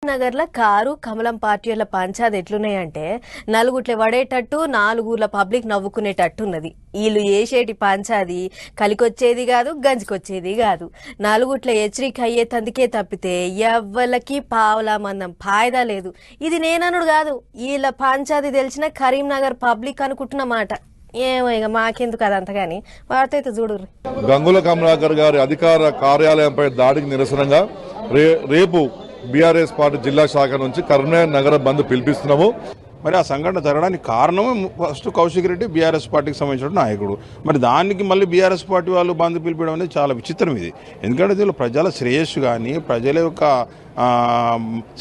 నగర్ ల కారు కమలం పార్టీల పంచాది ఎట్లున్నాయంటే నలుగుట్లే వడేటట్టు నాలుగుల పబ్లిక్ నవ్వుకునేటట్టు ఉన్నది. వీళ్ళు ఏసేటి పంచాది కలికొచ్చేది కాదు, గంజికొచ్చేది కాదు. నలుగుట్ల హెచ్చరిక అయ్యే తందుకే తప్పితే ఎవ్వలకి పావలా మందం ఫాయిదా లేదు. ఇది నేననుడు కాదు, వీళ్ళ పంచాది తెలిసిన కరీంనగర్ పబ్లిక్ అనుకుంటున్నమాట. ఏమో ఇక మాకెందుకు అదంతా గాని వార్త అయితే చూడు. గంగుల కమలాకర్ గారి అధికార కార్యాలయంపై దాడికి నిరసనగా రేపు బీఆర్ఎస్ పార్టీ జిల్లా శాఖ నుంచి కరీంనగర్ నగర బంద్ పిలిపిస్తున్నాము. మరి ఆ సంఘటన జరగడానికి కారణం ఫస్ట్ కౌశిక్ రెడ్డి బీఆర్ఎస్ పార్టీకి సంబంధించిన నాయకుడు. మరి దానికి మళ్ళీ బీఆర్ఎస్ పార్టీ వాళ్ళు బంద్ పిలిపడం అనేది చాలా విచిత్రం ఇది. ఎందుకంటే దీనిలో ప్రజల శ్రేయస్సు కానీ ప్రజల యొక్క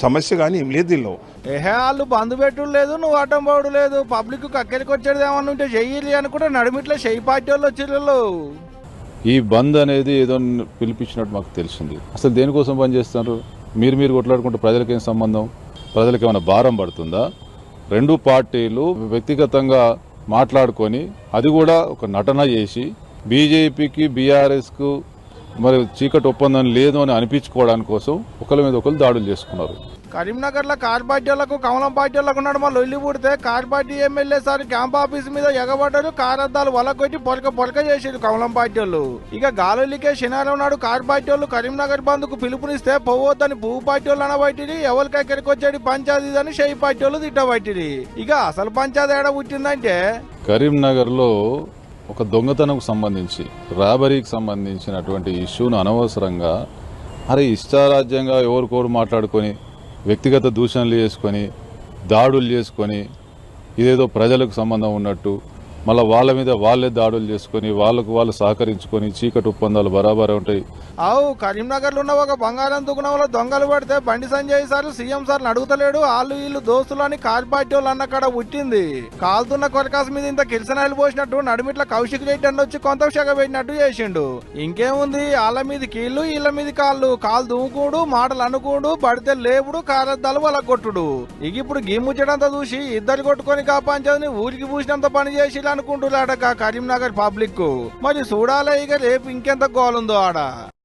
సమస్య కానీ ఏం లేదు. దీనిలో వాళ్ళు బంద్ పెట్టుడు లేదు, నువ్వు అడ్డం పోవడం లేదు. పబ్లిక్ కక్కడికి వచ్చేది ఏమన్నా ఉంటే చెయ్యాలి అనుకుంటే నడిమిట్లో చెయ్యి పార్టీ వాళ్ళు వచ్చేళ్ళు. ఈ బంద్ అనేది ఏదో పిలిపించినట్టు మాకు తెలిసింది. అసలు దేనికోసం బంద్ చేస్తున్నారు? మీరు కొట్లాడుకుంటే ప్రజలకేం సంబంధం? ప్రజలకు ఏమైనా భారం పడుతుందా? రెండు పార్టీలు వ్యక్తిగతంగా మాట్లాడుకొని అది కూడా ఒక నటన చేసి బీజేపీకి బీఆర్ఎస్కు మరి చీకటి ఒప్పందం లేదు అని అనిపించుకోవడానికి కోసం ఒకరి మీద ఒకరు దాడులు చేసుకున్నారు. కరీంనగర్ లో కార్ పార్టీ వాళ్ళకు కమలం పార్టీ వాళ్ళకు ఉన్నాడు. మళ్ళీ లొల్లి పుడితే car party MLA sir camp office మీద ఎగబడ్డారు. కార్ అద్దాలు వలకొట్టి పొలక చేసారు కమలం పార్టీ వాళ్ళు. ఇక గాలులికే శనివారం నాడు కార్ పార్టీ వాళ్ళు కరీంనగర్ బంద్ కు పిలుపునిస్తే పోవద్దని పువ్వు పార్టీ వాళ్ళు అనబట్టిరి. ఎవరికి ఎక్కడికి వచ్చాడు పంచాయతీ అని షెయి పార్టీ వాళ్ళు తిట్టబట్టిరి. ఇక అసలు పంచాయతీ ఏడ పుట్టిందంటే కరీంనగర్ లో ఒక దొంగతనంకు సంబంధించి రాబరీకి సంబంధించినటువంటి ఇష్యూను అనవసరంగా ఇష్టారాజ్యంగా ఎవరికోరు మాట్లాడుకొని వ్యక్తిగత దూషణలు చేసుకొని దాడులు చేసుకొని ఇదేదో ప్రజలకు సంబంధం ఉన్నట్టు మళ్ళీ వాళ్ళ మీద వాళ్ళే దాడులు చేసుకొని వాళ్ళకు వాళ్ళు సహకరించుకొని చీకటి ఒప్పందాలు బరాబర్ ఉంటాయి. కరీంనగర్ లో ఉన్న ఒక బంగారం దుకాణంలో దొంగలు పడితే Bandi Sanjay sir CM sir అడుగుతలేడు. వాళ్ళు వీళ్ళు దోస్తులు అని కార్ పార్టీ వాళ్ళు అన్న కాడ పుట్టింది. కాలుతున్న కొరకాసు మీద ఇంత కిరసనాయలు పోసినట్టు నడిమిట్ల కౌశిక్ రెడ్డి అని వచ్చి కొంత షగ పెట్టినట్టు చేసిండు. ఇంకేముంది, వాళ్ళ మీద కీళ్లు వీళ్ళ మీద కాళ్ళు దువ్వుకోడు, మాటలు అనుకోడు, పడితే లేపుడు, కారద్దాలు వాళ్ళ కొట్టుడు. ఇక ఇప్పుడు గిమ్ముచ్చడంతా చూసి ఇద్దరు కొట్టుకొని కాపాంచదని ఊరికి పూసినంత పని చేసి అనుకుంటున్నాడక కరీంనగర్ పబ్లిక్. మరి చూడాలే ఇక రేపు ఇంకెంత గోలుందో ఆడ.